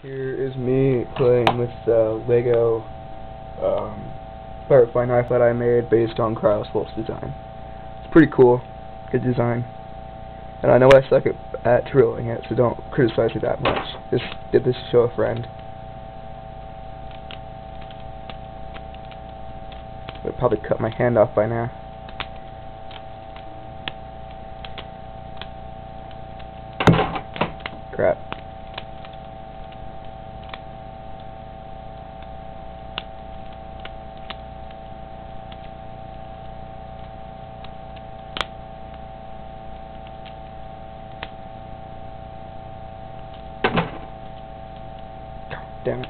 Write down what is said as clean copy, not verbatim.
Here is me playing with the Lego butterfly knife that I made based on Carlos Wolf's design. It's pretty cool, good design. And I know I suck at twirling it, so don't criticize me that much. Just did this to show a friend. I'd probably cut my hand off by now. Crap. Damn it.